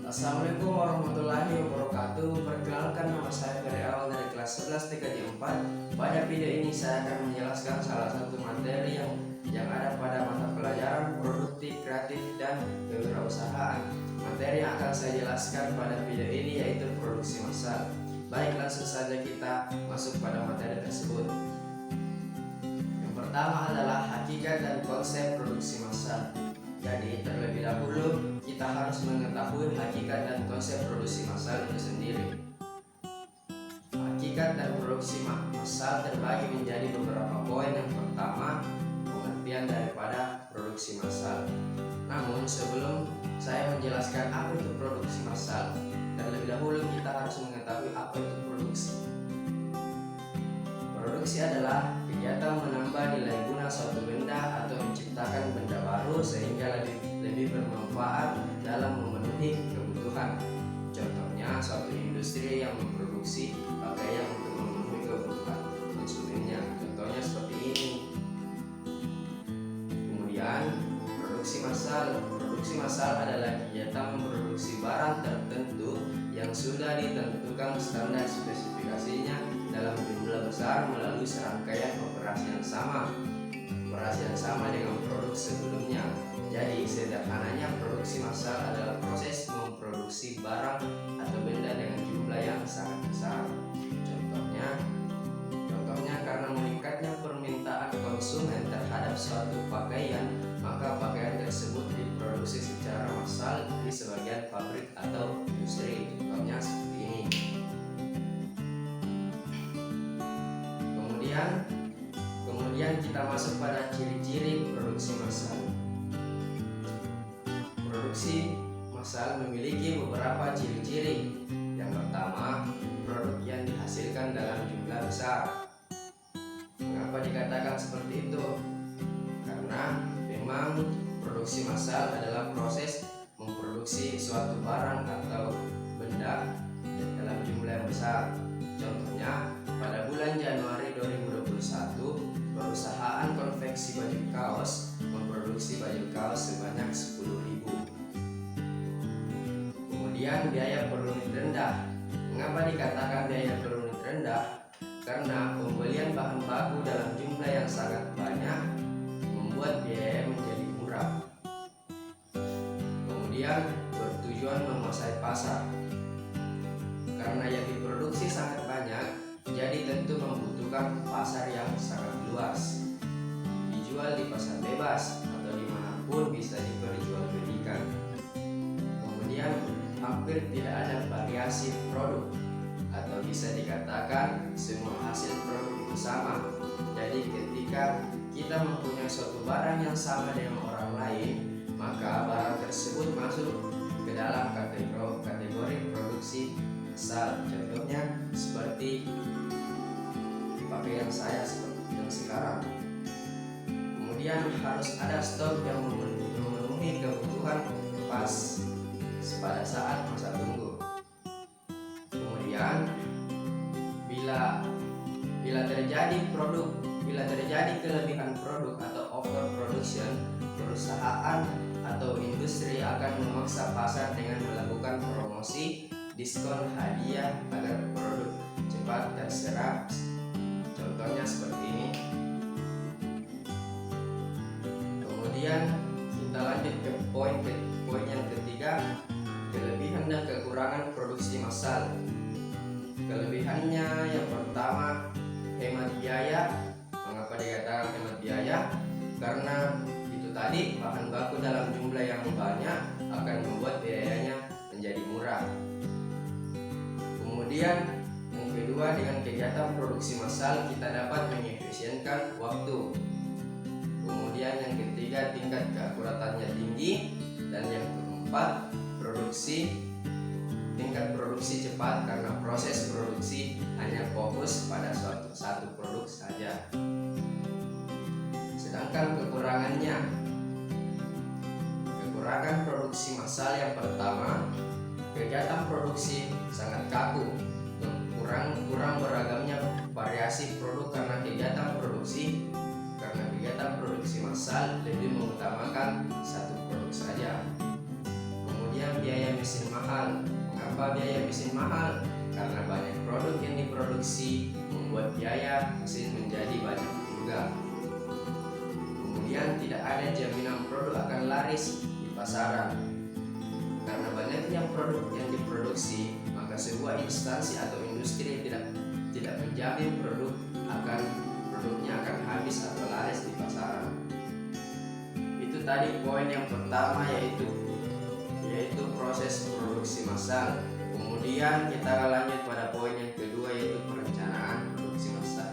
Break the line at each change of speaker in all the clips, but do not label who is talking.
Assalamualaikum warahmatullahi wabarakatuh. Perkenalkan, nama saya Ferry Awal dari kelas 11 TKJ 4. Pada video ini saya akan menjelaskan salah satu materi yang ada pada mata pelajaran produktif, kreatif, dan kewirausahaan. Materi yang akan saya jelaskan pada video ini yaitu produksi massal. Baik, langsung saja kita masuk pada materi tersebut. Yang pertama adalah hakikat dan konsep produksi massal. Jadi terlebih dahulu kita harus mengetahui hakikat dan konsep produksi massal itu sendiri. Hakikat dan produksi massal terbagi menjadi beberapa poin. Yang pertama, pengertian daripada produksi massal. Namun sebelum saya menjelaskan apa itu produksi massal, terlebih dahulu kita harus mengetahui apa itu produksi. Produksi adalah kegiatan menambah nilai guna suatu benda atau menciptakan benda baru sehingga lebih bermanfaat dalam memenuhi kebutuhan. Contohnya suatu industri yang memproduksi pakaian untuk memenuhi kebutuhan konsumennya. Contohnya seperti ini. Kemudian produksi massal. Produksi massal adalah kegiatan memproduksi barang tertentu yang sudah ditentukan standar spesifikasinya dalam jumlah besar melalui serangkaian operasi yang sama dengan produk sebelumnya. Jadi sederhananya produksi massal adalah proses memproduksi barang atau benda dengan jumlah yang sangat besar. Contohnya karena meningkatnya permintaan konsumen terhadap suatu pakaian, maka pakaian tersebut diproduksi secara massal di sebagian pabrik atau industri. Contohnya seperti ini. Kemudian kita masuk pada ciri-ciri produksi massal. Produksi massal memiliki beberapa ciri-ciri. Yang pertama, produk yang dihasilkan dalam jumlah besar. Mengapa dikatakan seperti itu? Karena memang produksi massal adalah proses memproduksi suatu barang atau benda dalam jumlah yang besar. Contohnya, pada bulan Januari 2021, perusahaan konveksi baju kaos memproduksi baju kaos sebanyak 10.000. Kemudian biaya per unit rendah. Mengapa dikatakan biaya per unit rendah? Karena pembelian bahan baku dalam jumlah yang sangat banyak membuat biaya menjadi murah. Kemudian bertujuan menguasai pasar. Karena yang diproduksi sangat banyak, jadi tentu membutuhkan pasar yang sangat luas. Dijual di pasar bebas atau dimanapun bisa diperjualbelikan. Kemudian hampir tidak ada variasi produk, atau bisa dikatakan semua hasil produk itu sama. Jadi ketika kita mempunyai suatu barang yang sama dengan orang lain, maka barang tersebut masuk ke dalam kategori produksi massal. Contohnya seperti pakaian saya seperti yang sekarang. Kemudian harus ada stok yang memenuhi kebutuhan pas pada saat masa tunggu. Kemudian bila terjadi kelebihan produk atau overproduction, perusahaan atau industri akan memaksa pasar dengan melakukan promosi, diskon, hadiah agar produk cepat terserap. Contohnya seperti ini. Kemudian kita lanjut ke poin yang ketiga, kelebihan dan kekurangan produksi massal. Kelebihannya yang pertama, hemat biaya. Mengapa dikatakan hemat biaya? Karena itu tadi, bahan baku dalam jumlah yang banyak akan membuat biayanya menjadi murah. Kemudian yang kedua, dengan kegiatan produksi massal kita dapat mengefisienkan waktu. Kemudian yang ketiga, tingkat keakuratannya tinggi. Dan yang keempat, tingkat produksi cepat karena proses produksi hanya fokus pada satu produk saja. Sedangkan kekurangan produksi massal yang pertama, kegiatan produksi sangat kaku, kurang beragamnya variasi produk karena kegiatan produksi massal lebih mengutamakan satu produk saja. Kemudian biaya mesin mahal. Kenapa biaya mesin mahal? Karena banyak produk yang diproduksi membuat biaya mesin menjadi banyak juga. Kemudian tidak ada jaminan produk akan laris di pasaran. Karena banyaknya produk yang diproduksi, maka sebuah instansi atau industri tidak menjamin produknya akan habis atau laris di pasaran. Itu tadi poin yang pertama, yaitu proses produksi massal. Kemudian kita lanjut pada poin yang kedua, yaitu perencanaan produksi massal.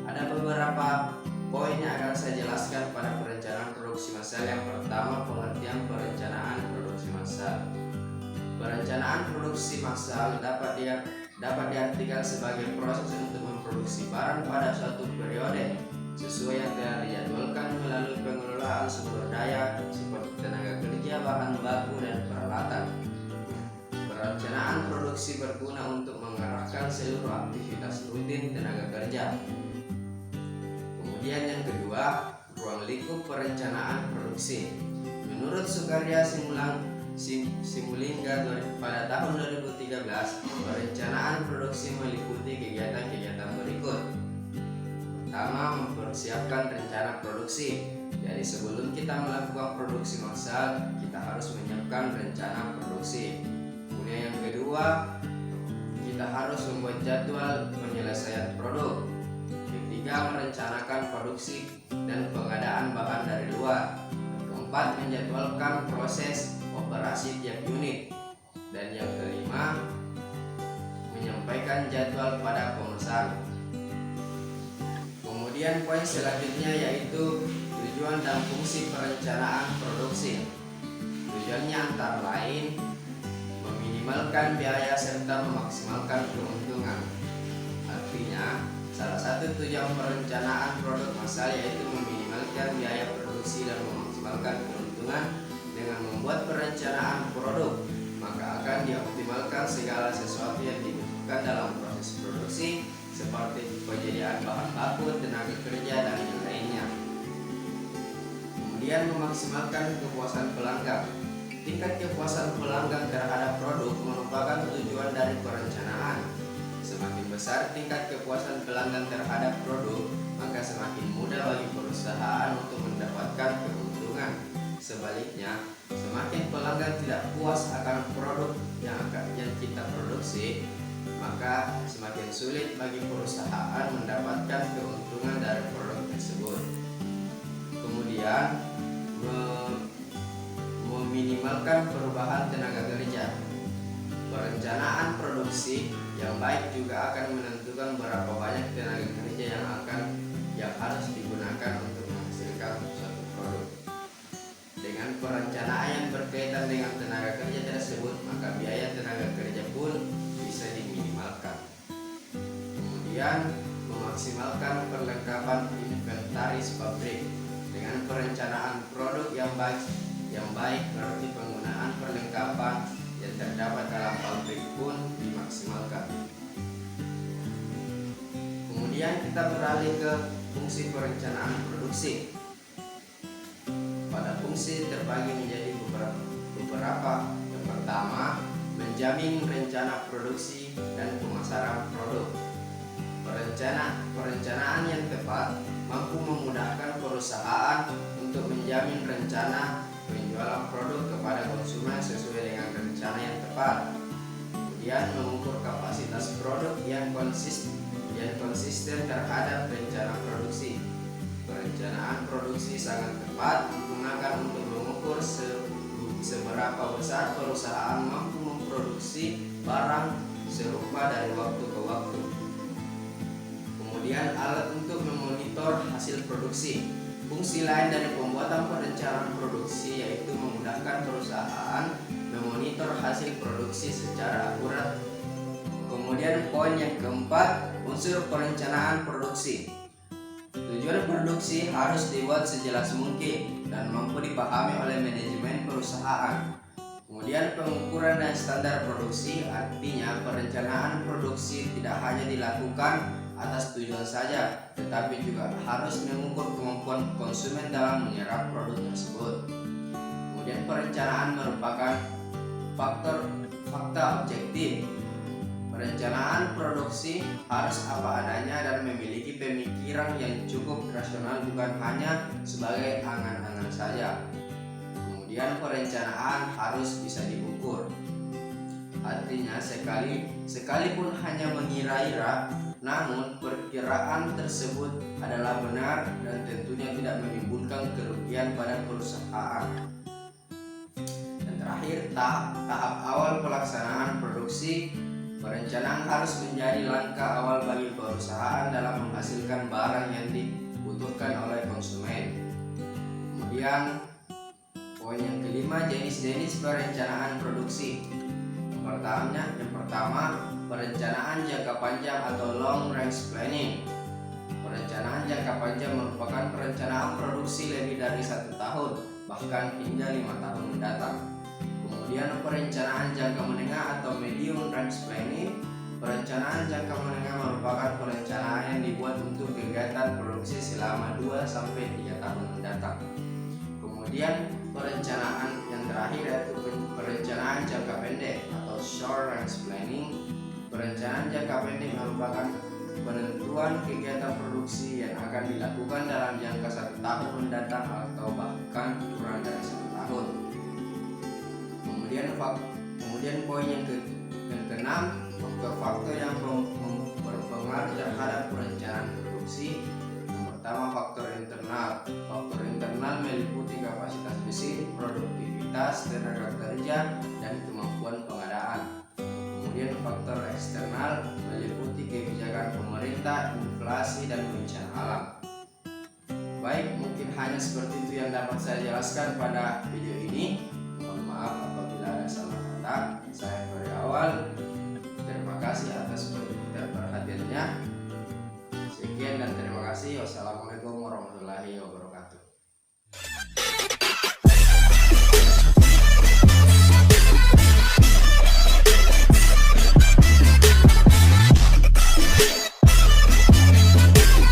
Ada beberapa poin yang akan saya jelaskan pada perencanaan produksi massal. Yang pertama, pengertian perencanaan produksi massal. Perencanaan produksi massal dapat diartikan sebagai proses untuk memproduksi barang pada suatu periode sesuai yang telah dijadwalkan melalui pengelolaan sumber daya seperti tenaga kerja, bahan baku, dan peralatan. Perencanaan produksi berguna untuk mengarahkan seluruh aktivitas rutin tenaga kerja. Kemudian yang kedua, ruang lingkup perencanaan produksi. Menurut Sukarya Simulingga pada tahun 2013, perencanaan produksi meliputi kegiatan-kegiatan berikut. Pertama, mempersiapkan rencana produksi. Jadi sebelum kita melakukan produksi massal, kita harus menyiapkan rencana produksi. Kemudian yang kedua, kita harus membuat jadwal penyelesaian produk. Ketiga, merencanakan produksi dan pengadaan bahan dari luar. Keempat, menjadwalkan proses operasi tiap unit. Dan yang kelima, menyampaikan jadwal pada pemesan. Kemudian poin selanjutnya yaitu tujuan dan fungsi perencanaan produksi. Tujuannya antara lain meminimalkan biaya serta memaksimalkan keuntungan. Artinya, salah satu tujuan perencanaan produk massal yaitu meminimalkan biaya produksi dan memaksimalkan keuntungan. Dengan membuat perencanaan produk, maka akan dioptimalkan segala sesuatu yang dibutuhkan dalam proses produksi, seperti penyediaan bahan baku, tenaga kerja, dan yang lainnya. Kemudian memaksimalkan kepuasan pelanggan. Tingkat kepuasan pelanggan terhadap produk merupakan tujuan dari perencanaan. Semakin besar tingkat kepuasan pelanggan terhadap produk, maka semakin mudah bagi perusahaan untuk mendapatkan keuntungan. Sebaliknya, semakin pelanggan tidak puas akan produk yang kita produksi, maka semakin sulit bagi perusahaan mendapatkan keuntungan dari produk tersebut. Kemudian, meminimalkan perubahan tenaga kerja. Perencanaan produksi yang baik juga akan menentukan berapa banyak tenaga kerja yang harus digunakan untuk menghasilkan suatu produk. Dengan perencanaan yang berkaitan dengan tenaga kerja tersebut, maka biaya tenaga kerja pun bisa diminimalkan. Kemudian, memaksimalkan perlengkapan inventaris pabrik. Dengan perencanaan produk yang baik berarti penggunaan perlengkapan yang terdapat dalam pabrik pun dimaksimalkan. Kemudian kita beralih ke fungsi perencanaan produksi. Pada fungsi terbagi menjadi beberapa. Yang pertama, menjamin rencana produksi dan pemasaran produk. Perencanaan yang tepat mampu memudahkan perusahaan untuk menjamin rencana penjualan produk kepada konsumen sesuai dengan rencana yang tepat. Kemudian mengukur kapasitas produk yang konsisten terhadap rencana produksi. Perencanaan produksi sangat tepat digunakan untuk mengukur seberapa besar perusahaan mampu memproduksi barang serupa dari waktu ke waktu. Kemudian alat untuk memonitor hasil produksi. Fungsi lain dari pembuatan perencanaan produksi yaitu memudahkan perusahaan memonitor hasil produksi secara akurat. Kemudian poin yang keempat, unsur perencanaan produksi. Tujuan produksi harus dibuat sejelas mungkin dan mampu dipahami oleh manajemen perusahaan. Kemudian pengukuran dan standar produksi, artinya perencanaan produksi tidak hanya dilakukan atas tujuan saja, tetapi juga harus mengukur kemampuan konsumen dalam menyerap produk tersebut. Kemudian perencanaan merupakan fakta juga objektif. Perencanaan produksi harus apa adanya dan memiliki pemikiran yang cukup rasional, bukan hanya sebagai angan-angan saja. Kemudian perencanaan harus bisa diukur. Artinya sekalipun hanya mengira-ira, namun perkiraan tersebut adalah benar dan tentunya tidak menimbulkan kerugian pada perusahaan. Dan terakhir, tahap awal pelaksanaan produksi. Perencanaan harus menjadi langkah awal bagi perusahaan dalam menghasilkan barang yang dibutuhkan oleh konsumen. Kemudian poin yang kelima, jenis-jenis perencanaan produksi. Yang pertama, perencanaan jangka panjang atau long range planning. Perencanaan jangka panjang merupakan perencanaan produksi lebih dari 1 tahun, bahkan hingga 5 tahun mendatang. Kemudian perencanaan jangka menengah atau medium range planning. Perencanaan jangka menengah merupakan perencanaan yang dibuat untuk kegiatan produksi selama 2-3 tahun mendatang. Kemudian perencanaan yang terakhir yaitu perencanaan jangka pendek atau short range planning. Perencanaan jangka pendek merupakan penentuan kegiatan produksi yang akan dilakukan dalam jangka 1 tahun mendatang atau bahkan kurang dari 1 tahun. Kemudian poin yang keenam, faktor-faktor yang berpengaruh terhadap perencanaan produksi. Yang pertama, faktor internal. Faktor internal meliputi kapasitas mesin, produktivitas, tenaga kerja, dan kemampuan pengadaan. Kemudian faktor eksternal meliputi kebijakan pemerintah, inflasi, dan bencana alam. Baik, mungkin hanya seperti itu yang dapat saya jelaskan pada video ini. Mohon maaf apabila ada salah kata. Saya dari awal